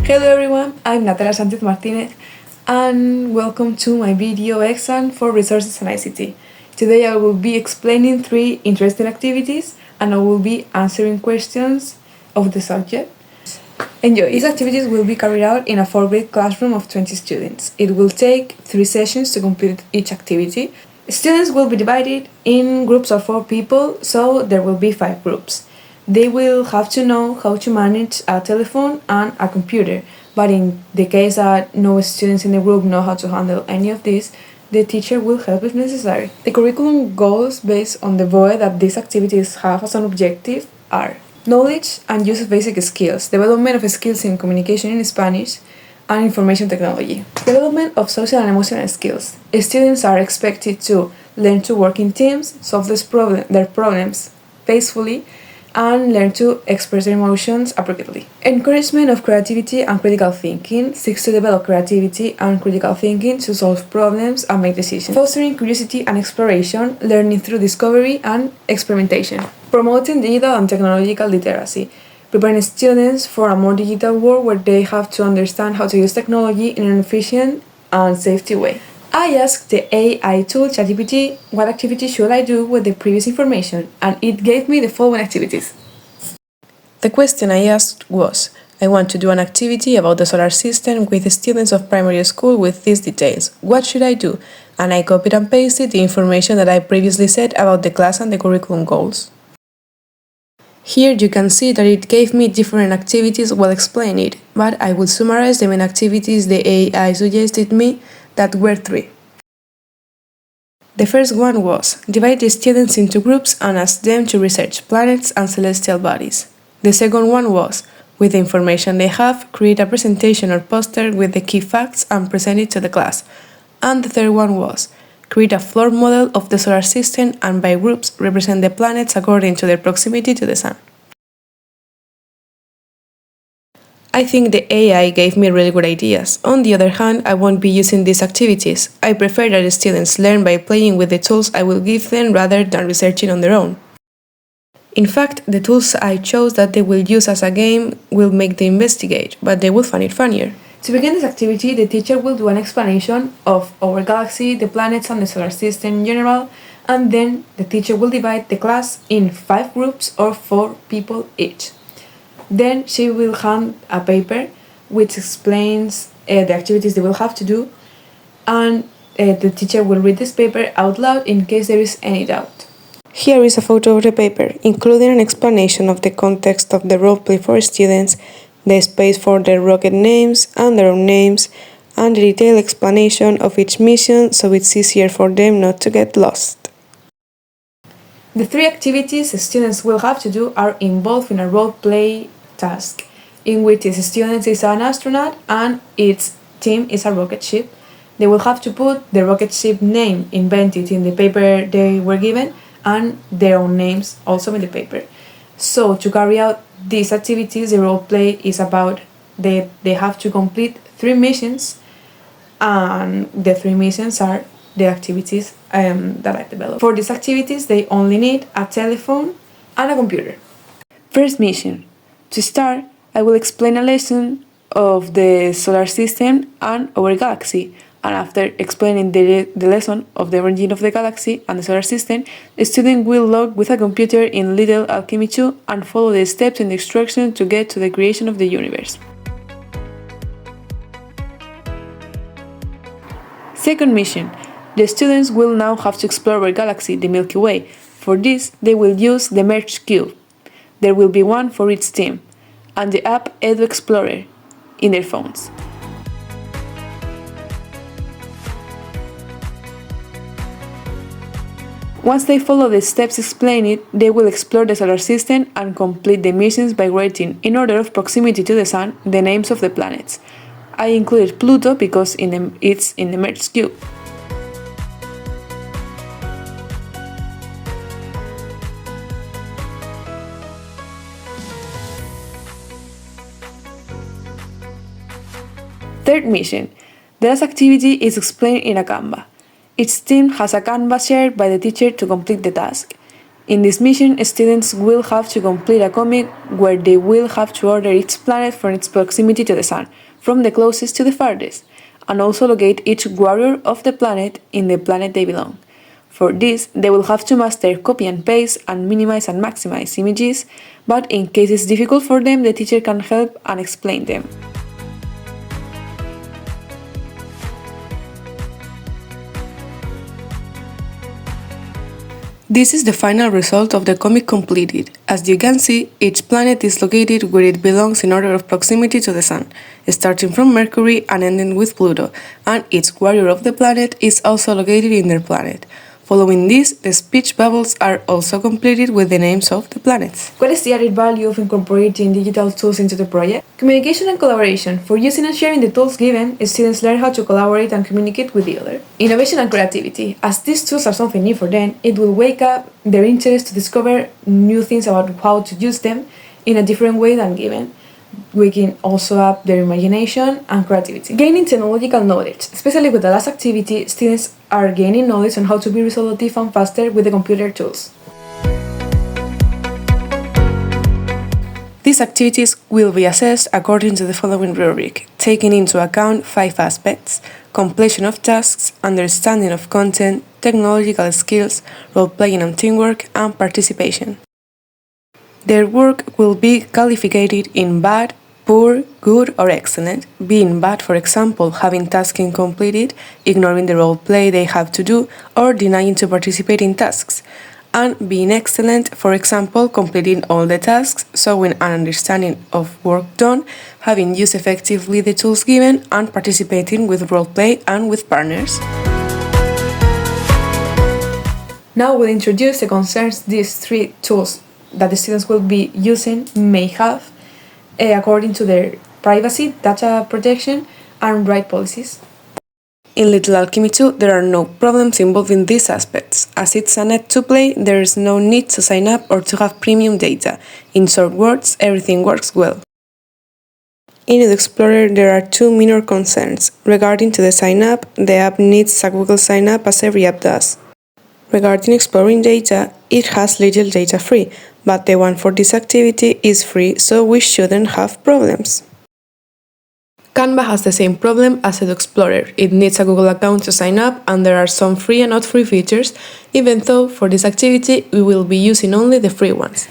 Hello everyone, I'm Natalia Sánchez Martinez and welcome to my video exam for Resources and ICT. Today I will be explaining 3 interesting activities and I will be answering questions of the subject. Enjoy! These activities will be carried out in a 4-grade classroom of 20 students. It will take 3 sessions to complete each activity. Students will be divided in groups of 4 people, so there will be 5 groups. They will have to know how to manage a telephone and a computer, but in the case that no students in the group know how to handle any of this, the teacher will help if necessary. The curriculum goals based on the void that these activities have as an objective are knowledge and use of basic skills, development of skills in communication in Spanish, and information technology. Development of social and emotional skills. Students are expected to learn to work in teams, solve their problems faithfully, and learn to express their emotions appropriately. Encouragement of creativity and critical thinking seeks to develop creativity and critical thinking to solve problems and make decisions. Fostering curiosity and exploration, learning through discovery and experimentation. Promoting digital and technological literacy, preparing students for a more digital world where they have to understand how to use technology in an efficient and safety way. I asked the AI tool ChatGPT what activity should I do with the previous information, and it gave me the following activities. The question I asked was, I want to do an activity about the solar system with students of primary school with these details. What should I do? And I copied and pasted the information that I previously said about the class and the curriculum goals. Here you can see that it gave me different activities while explaining it, but I will summarize the main activities the AI suggested me that were 3. The first one was, divide the students into groups and ask them to research planets and celestial bodies. The second one was, with the information they have, create a presentation or poster with the key facts and present it to the class. And the third one was, create a floor model of the solar system and by groups represent the planets according to their proximity to the Sun. I think the AI gave me really good ideas. On the other hand, I won't be using these activities. I prefer that students learn by playing with the tools I will give them rather than researching on their own. In fact, the tools I chose that they will use as a game will make them investigate, but they will find it funnier. To begin this activity, the teacher will do an explanation of our galaxy, the planets and the solar system in general, and then the teacher will divide the class in 5 groups or 4 people each. Then she will hand a paper which explains the activities they will have to do, and the teacher will read this paper out loud in case there is any doubt. Here is a photo of the paper, including an explanation of the context of the roleplay for students, the space for their rocket names and their own names, and a detailed explanation of each mission so it's easier for them not to get lost. The 3 activities students will have to do are involved in a role-play task, in which the student is an astronaut and its team is a rocket ship. They will have to put the rocket ship name invented in the paper they were given and their own names also in the paper. So to carry out these activities, the role-play is about they have to complete 3 missions, and the 3 missions are the activities that I developed. For these activities, they only need a telephone and a computer. First mission. To start, I will explain a lesson of the solar system and our galaxy, and after explaining the lesson of the origin of the galaxy and the solar system, the student will log with a computer in Little Alchemy 2 and follow the steps in the instruction to get to the creation of the universe. Second mission. The students will now have to explore our galaxy, the Milky Way. For this, they will use the Merge Cube. There will be one for each team, and the app Edu Explorer in their phones. Once they follow the steps explained, they will explore the solar system and complete the missions by writing, in order of proximity to the Sun, the names of the planets. I included Pluto because it's in the Merge Cube. Third mission. The last activity is explained in a Canva. Each team has a canvas shared by the teacher to complete the task. In this mission, students will have to complete a comic where they will have to order each planet from its proximity to the Sun, from the closest to the farthest, and also locate each warrior of the planet in the planet they belong. For this, they will have to master copy and paste and minimize and maximize images, but in case it's difficult for them, the teacher can help and explain them. This is the final result of the comic completed. As you can see, each planet is located where it belongs in order of proximity to the Sun, starting from Mercury and ending with Pluto, and each warrior of the planet is also located in their planet. Following this, the speech bubbles are also completed with the names of the planets. What is the added value of incorporating digital tools into the project? Communication and collaboration. For using and sharing the tools given, students learn how to collaborate and communicate with the other. Innovation and creativity. As these tools are something new for them, it will wake up their interest to discover new things about how to use them in a different way than given, waking also up their imagination and creativity. Gaining technological knowledge. Especially with the last activity, students are gaining knowledge on how to be resolutive and faster with the computer tools. These activities will be assessed according to the following rubric, taking into account 5 aspects: completion of tasks, understanding of content, technological skills, role-playing and teamwork, and participation. Their work will be qualified in bad, poor, good, or excellent, being bad, for example, having tasks incompleted, ignoring the role play they have to do, or denying to participate in tasks, and being excellent, for example, completing all the tasks, showing an understanding of work done, having used effectively the tools given, and participating with role play and with partners. Now we'll introduce the concerns these 3 tools that the students will be using may have according to their privacy, data protection, and right policies. In Little Alchemy 2, there are no problems involving these aspects. As it's a net to play, there is no need to sign up or to have premium data. In short words, everything works well. In the Explorer, there are 2 minor concerns. Regarding to the sign up, the app needs a Google sign up as every app does. Regarding exploring data, it has little data free, but the one for this activity is free, so we shouldn't have problems. Canva has the same problem as the Explorer. It needs a Google account to sign up, and there are some free and not free features, even though for this activity we will be using only the free ones.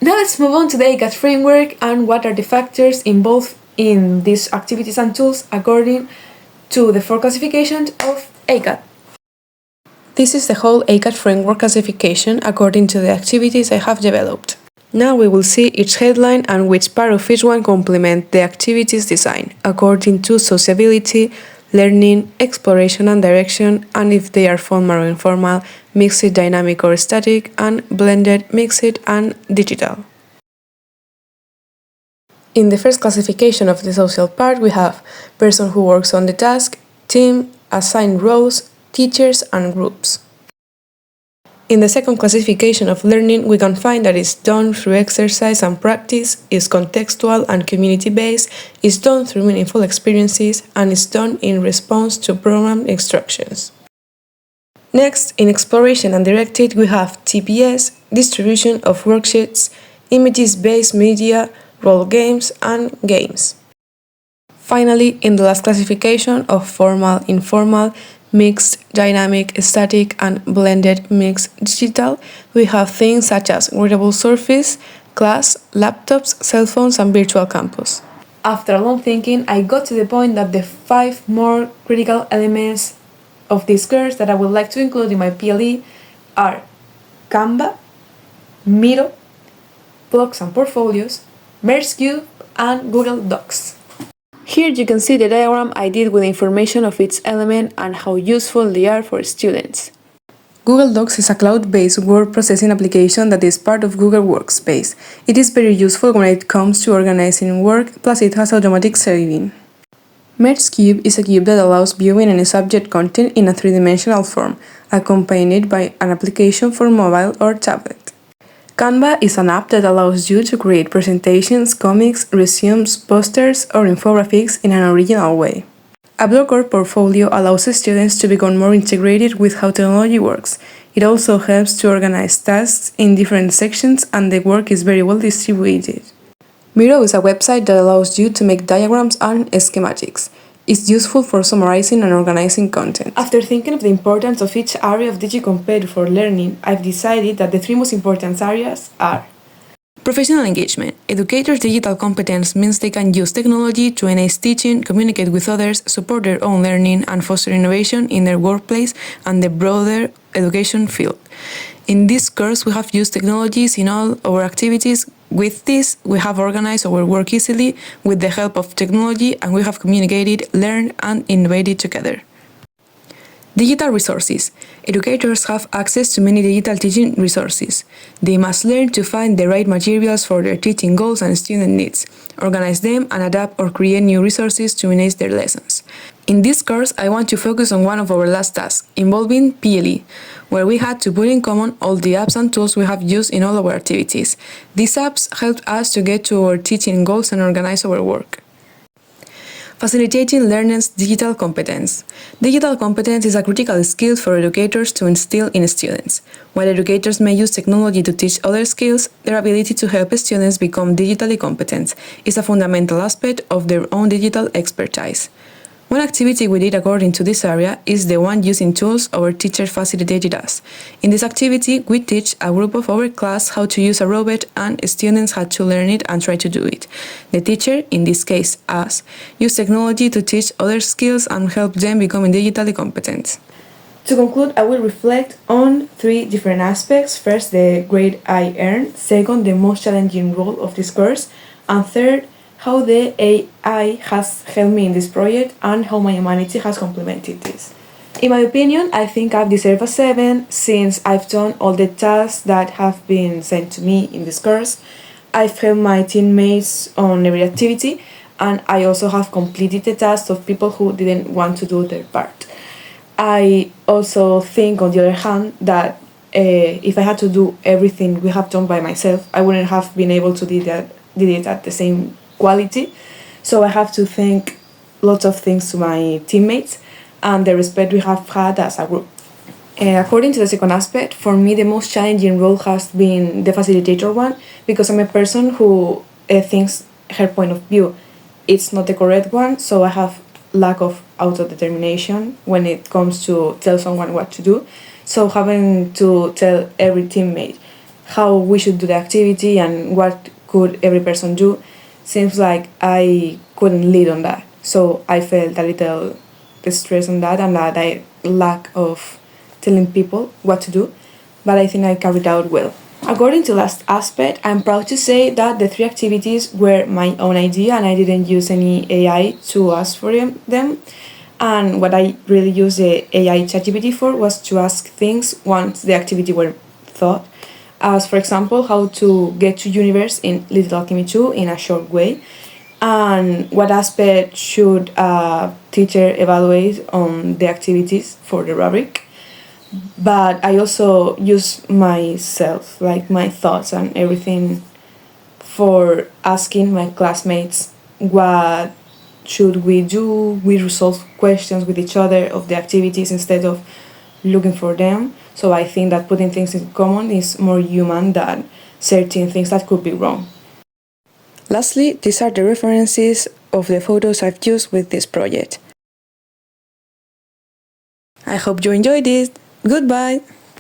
Now let's move on to the ACAT framework and what are the factors involved in these activities and tools according to the 4 classifications of ACAT. This is the whole ACAT framework classification according to the activities I have developed. Now we will see each headline and which part of each one complement the activities design, according to sociability, learning, exploration and direction, and if they are formal or informal, mixed, dynamic or static, and blended, mixed, and digital. In the first classification of the social part, we have person who works on the task, team, assigned roles, teachers, and groups. In the second classification of learning, we can find that it's done through exercise and practice, is contextual and community-based, is done through meaningful experiences, and is done in response to program instructions. Next, in exploration and directed, we have TPS, distribution of worksheets, images-based media, role games, and games. Finally, in the last classification of formal, informal, mixed, dynamic, static, and blended mixed digital, we have things such as wearable surface, class, laptops, cell phones, and virtual campus. After a long thinking, I got to the point that the 5 more critical elements of this course that I would like to include in my PLE are Canva, Miro, blogs and portfolios, RICT, and Google Docs. Here you can see the diagram I did with information of each element and how useful they are for students. Google Docs is a cloud-based word processing application that is part of Google Workspace. It is very useful when it comes to organizing work, plus it has automatic saving. RICT is a cube that allows viewing any subject content in a 3-dimensional form, accompanied by an application for mobile or tablet. Canva is an app that allows you to create presentations, comics, resumes, posters, or infographics in an original way. A blog or portfolio allows students to become more integrated with how technology works. It also helps to organize tasks in different sections and the work is very well distributed. Miro is a website that allows you to make diagrams and schematics. It's useful for summarizing and organizing content. After thinking of the importance of each area of DigiCompare for learning, I've decided that the three most important areas are professional engagement. Educators' digital competence means they can use technology to enhance teaching, communicate with others, support their own learning, and foster innovation in their workplace and the broader education field. In this course, we have used technologies in all our activities. With this, we have organized our work easily with the help of technology, and we have communicated, learned, and innovated together. Digital resources. Educators have access to many digital teaching resources. They must learn to find the right materials for their teaching goals and student needs, organize them, and adapt or create new resources to enhance their lessons. In this course, I want to focus on one of our last tasks, involving PLE, where we had to put in common all the apps and tools we have used in all our activities. These apps helped us to get to our teaching goals and organize our work. Facilitating learners' digital competence. Digital competence is a critical skill for educators to instill in students. While educators may use technology to teach other skills, their ability to help students become digitally competent is a fundamental aspect of their own digital expertise. One activity we did according to this area is the one using tools our teacher facilitated us. In this activity, we teach a group of our class how to use a robot and students had to learn it and try to do it. The teacher, in this case us, used technology to teach other skills and help them become digitally competent. To conclude, I will reflect on three different aspects. First, the grade I earned. Second, the most challenging role of this course. And third, how the AI has helped me in this project and how my humanity has complemented this. In my opinion, I think I've deserved a 7 since I've done all the tasks that have been sent to me in this course. I've helped my teammates on every activity, and I also have completed the tasks of people who didn't want to do their part. I also think, on the other hand, that if I had to do everything we have done by myself, I wouldn't have been able to did it at the same quality. So I have to thank lots of things to my teammates and the respect we have had as a group. According to the second aspect, for me the most challenging role has been the facilitator one, because I'm a person who thinks her point of view it's not the correct one, so I have lack of auto-determination when it comes to tell someone what to do. So having to tell every teammate how we should do the activity and what could every person do seems like I couldn't lead on that. So I felt a little stress on that and that I lack of telling people what to do, but I think I carried out well. According to last aspect, I'm proud to say that the 3 activities were my own idea and I didn't use any AI to ask for them. And what I really used the AI ChatGPT for was to ask things once the activity were thought, as for example, how to get to universe in Little Alchemy 2 in a short way, and what aspect should a teacher evaluate on the activities for the rubric. But I also use myself, like my thoughts and everything, for asking my classmates what should we do. We resolve questions with each other of the activities instead of looking for them. So I think that putting things in common is more human than certain things that could be wrong. Lastly, these are the references of the photos I've used with this project. I hope you enjoyed it. Goodbye!